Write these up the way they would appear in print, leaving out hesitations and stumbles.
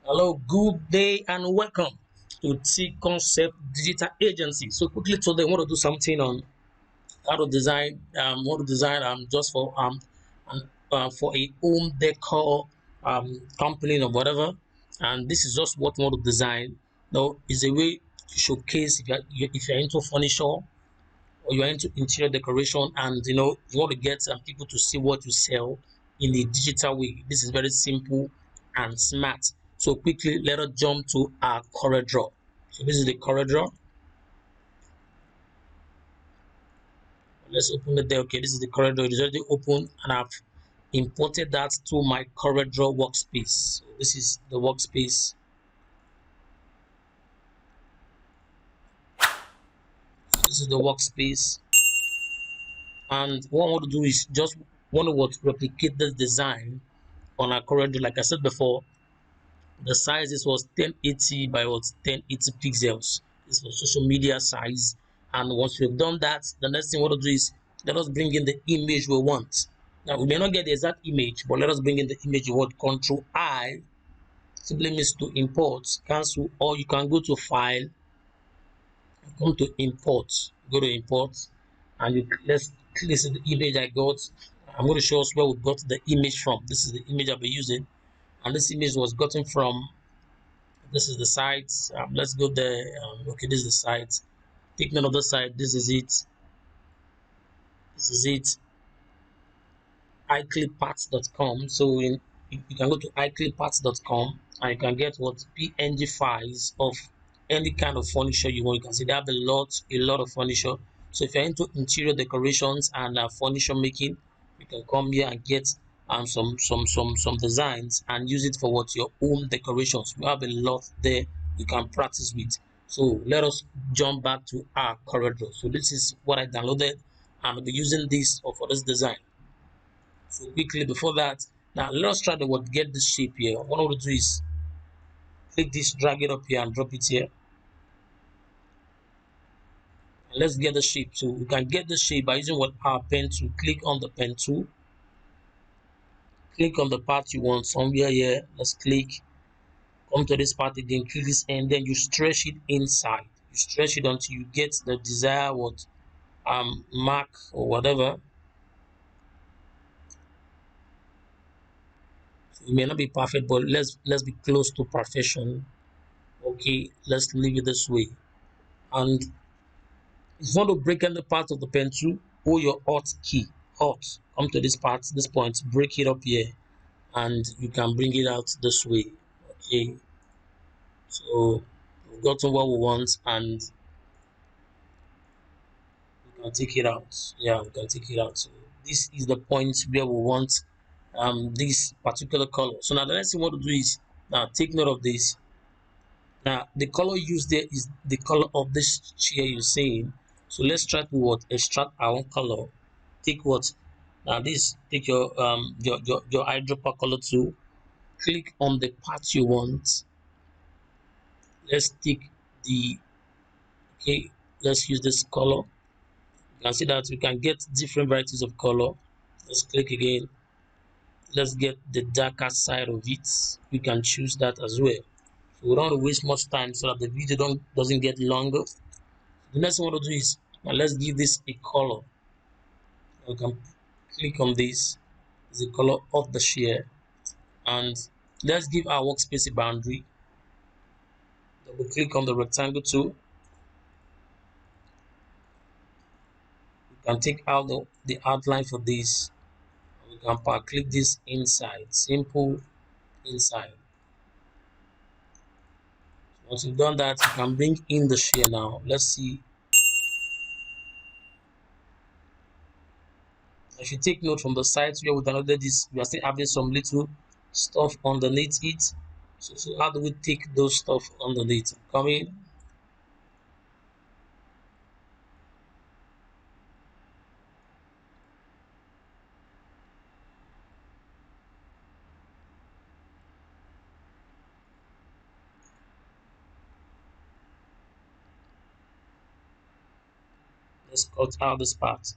Hello, good day, and welcome to T Concept Digital Agency. So quickly today, I want to do something on how to design. Just for a home decor company or whatever. And this is just what I want to design. Now, it's a way to showcase if you're into furniture or you're into interior decoration, and you want to get people to see what you sell in a digital way. This is very simple and smart. So quickly, let us jump to our CorelDraw. So this is the CorelDraw. Let's open it there. Okay, this is the CorelDraw. It is already open, and I've imported that to my CorelDraw workspace. So this is the workspace. This is the workspace, and what I want to do is just want to replicate this design on our CorelDraw. Like I said before, the size this was 1080 by 1080 pixels. This was social media size. And once we've done that, the next thing we want to do is let us bring in the image we want. Now we may not get the exact image, but let us bring in the image you want. Control I simply means to import, cancel, or you can go to file, come to import, go to import, and let's click the image I got. I'm going to show us where we got the image from. This is the image I'll be using, and this image was gotten from, this is the site. Let's go there. Okay, this is the site. Take note of the site. This is it. This is it. iClipParts.com. So you can go to iClipParts.com and you can get what PNG files of any kind of furniture you want. You can see they have a lot of furniture. So if you're into interior decorations and furniture making, you can come here and get some designs and use it for what your home decorations. We have a lot there you can practice with. So let us jump back to our CorelDraw. So this is what I downloaded, and I'll be using this for this design. So quickly before that, now let us try to get this shape here. What I want to do is click this, drag it up here and drop it here. And let's get the shape. So we can get the shape by using our pen tool. Click on the pen tool. Click on the part you want somewhere here. Let's click. Come to this part again. Click this, and then you stretch it inside. You stretch it until you get the desired mark or whatever. So it may not be perfect, but let's be close to perfection. Okay, let's leave it this way. And if you want to break any part of the pen tool, hold your Alt key. Alt. Come to this point, break it up here, and you can bring it out this way. Okay. So we've gotten what we want, and we can take it out. Yeah, we can take it out. So this is the point where we want this particular color. So now the next thing we want to do is now take note of this. Now the color used there is the color of this chair you're seeing. So let's try to extract our own color. Take what now this, take your eyedropper color tool, click on the part you want. Let's take the, okay, let's use this color. You can see that we can get different varieties of color. Let's click again. Let's get the darker side of it. We can choose that as well. So we don't waste much time so that the video doesn't get longer. The next thing we want to do is now let's give this a color. You can click on this, the color of the share, and let's give our workspace a boundary. Double click on the rectangle tool. We can take out the outline for this. We can click this inside, simple inside. So once you've done that, you can bring in the share now. Let's see. If you take note from the site where we downloaded this, we are still having some little stuff underneath it. So how do we take those stuff underneath? Come in. Let's cut out this part.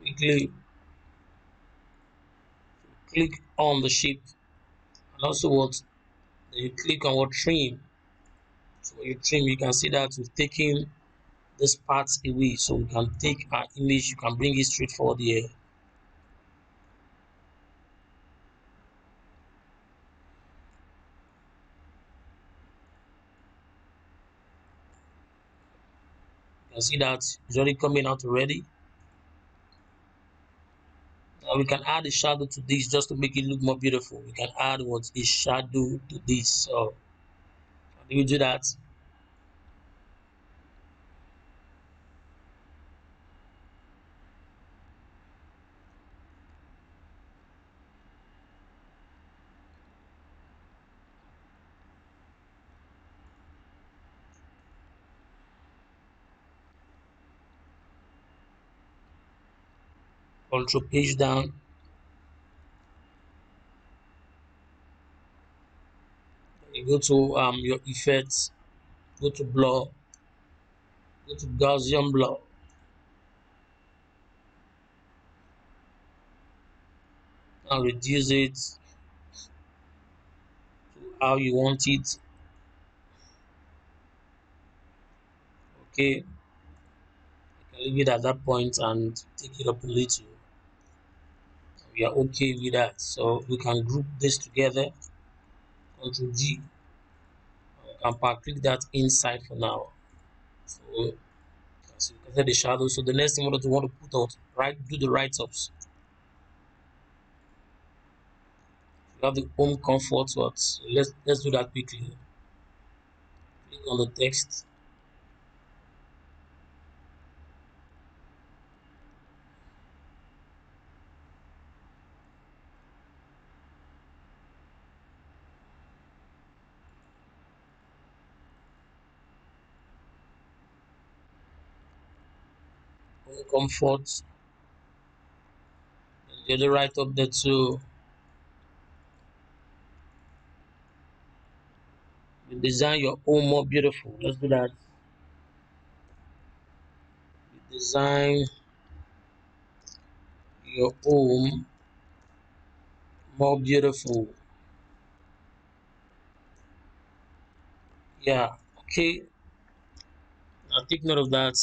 quickly click on the shape, and also what, then you click on what, trim. So when you trim, you can see that we've taken this part away, so we can take our image, you can bring it straight forward here. You can see that it's already coming out already. Now we can add a shadow to this just to make it look more beautiful. We can add what, a shadow to this. So how do you do that? Control page down. You go to your effects, go to blur, go to Gaussian blur. And reduce it to how you want it. Okay, you can leave it at that point and take it up a little. We are okay with that. So we can group this together. Ctrl G. We can click that inside for now. So as you can see the shadow. So the next thing we want to put out, right? Do the write-ups. We have the home comfort. What? So let's do that quickly. Click on the text. Home comfort. Then the write-up there too. You design your home more beautiful. Let's do that. You design your home more beautiful. Yeah, okay. Now take note of that.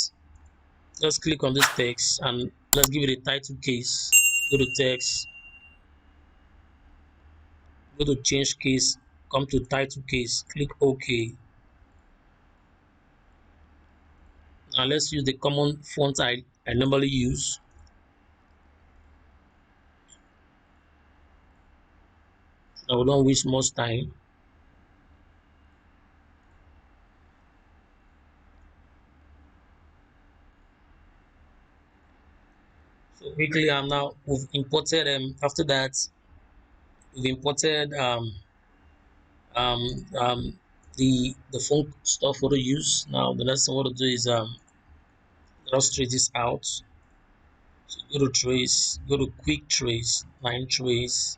Let's click on this text and let's give it a title case. Go to text, go to change case, come to title case, click OK. Now let's use the common font I normally use. I will not waste much time. So quickly, I'm now we've imported after that we've imported um um the font stuff for the use. Now the next thing I want to do is just trace this out. So go to trace, go to quick trace, line trace,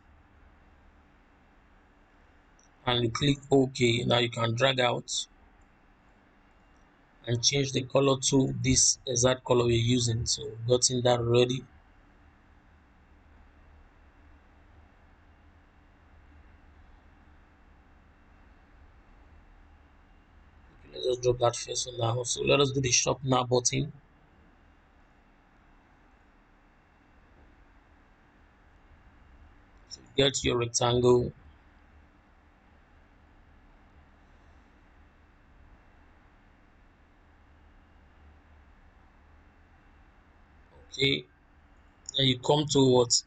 and you click OK. Now you can drag out and change the color to this exact color we're using. So we've gotten that ready. Okay, let's just drop that first one now. So let us do the shop now button. So get your rectangle. Okay, then you come to what,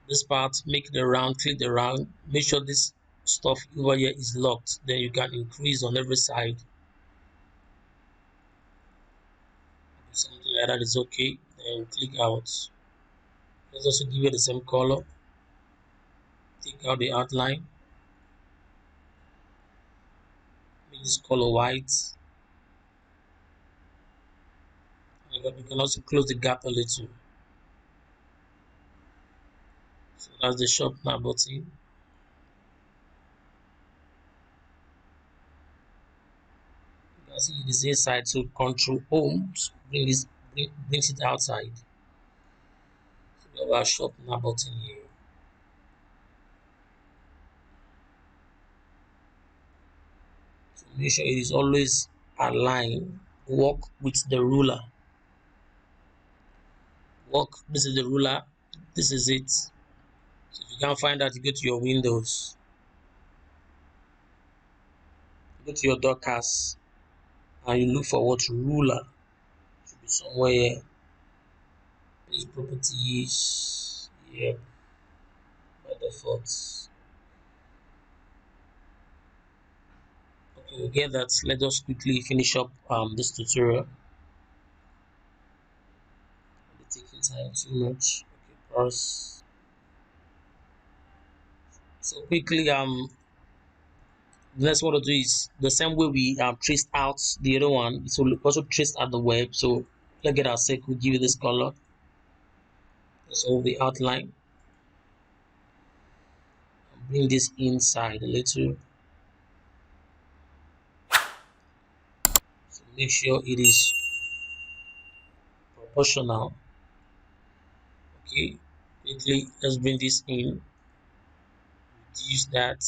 this part, make the round, click the round, make sure this stuff over here is locked. Then you can increase on every side. Something like that is okay. Then click out. Let's also give it the same color. Take out the outline. Make this color white. And you can also close the gap a little. So that's the shop now button. You can see it is inside. So Control Home brings it outside. We have our shop now button here. So make sure it is always aligned. Work with the ruler. Work. This is the ruler. This is it. So if you can't find that, you go to your Windows. Go to your Dockers and you look for what ruler. It should be somewhere here. Page properties. Yep. By default. Okay, we get that. Let us quickly finish up this tutorial. It's taking time too much. Okay, pause. So quickly, the next one to do is the same way we traced out the other one. So we also traced out the web. So let's get our circle, give it this color. So the outline. Bring this inside a little. So make sure it is proportional. Okay, quickly let's bring this in. Reduce that.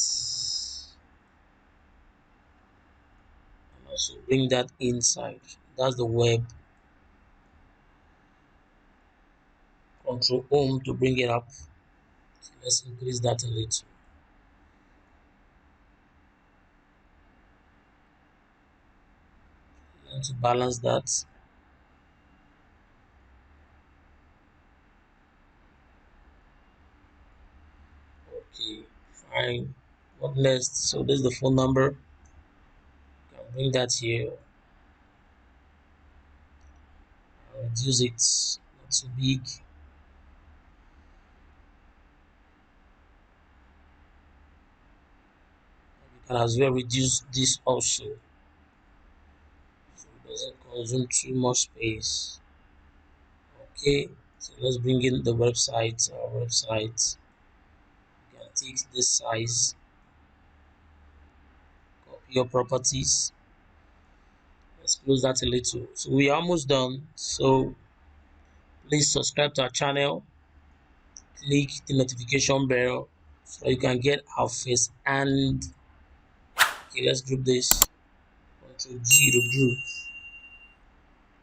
And also bring that inside. That's the web. Control Home to bring it up. So let's increase that a little. And to balance that. Okay, fine. What next? So this is the phone number. Can bring that here. Reduce it, not too big. You can as well reduce this also, so it doesn't consume too much space. Okay, so let's bring in the website. Our website. You can take this size, copy your properties. Let's close that a little. So we're almost done. So please subscribe to our channel. Click the notification bell so you can get our face. And okay, let's group this. Control G to group.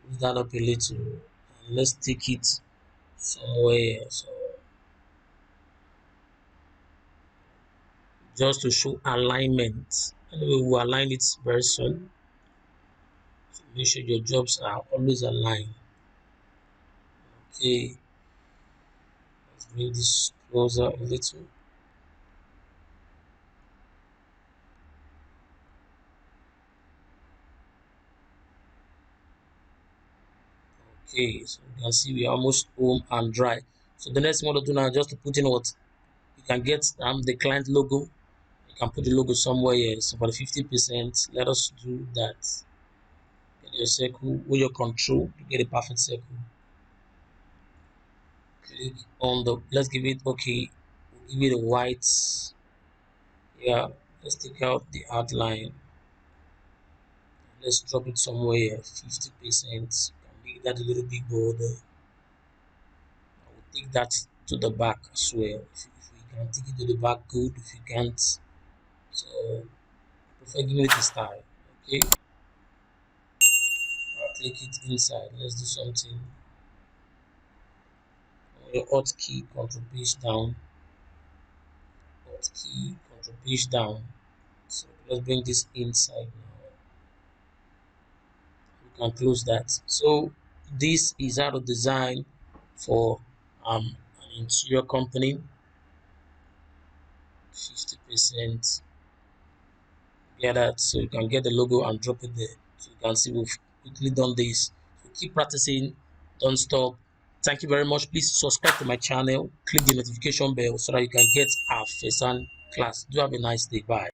Move that up a little. And let's take it somewhere. So just to show alignment. Anyway, we'll align it very soon. So make sure your jobs are always aligned. Okay, let's bring this closer a little. Okay, so you can see we're almost home and dry. So the next one to do now is just to put in what you can get the client logo. You can put the logo somewhere here. So for the 50%, let us do that. Get your circle with your control to get a perfect circle. Click on the, let's give it, okay, we'll give it a white. Yeah, let's take out the outline. Let's drop it somewhere 50%. Make that a little bit bolder. I will take that to the back as well. If we can take it to the back, good. If you can't, so I prefer giving it a style. Okay, I'll click it inside. Let's do something. Your Alt key, Control page down. Alt key, Control page down. So let's bring this inside now. We can close that. So this is how to design for an interior company. 50%. Get that, so you can get the logo and drop it there. So you can see we've quickly done this. So keep practicing, don't stop. Thank you very much. Please subscribe to my channel, click the notification bell so that you can get our first class. Do have a nice day. Bye.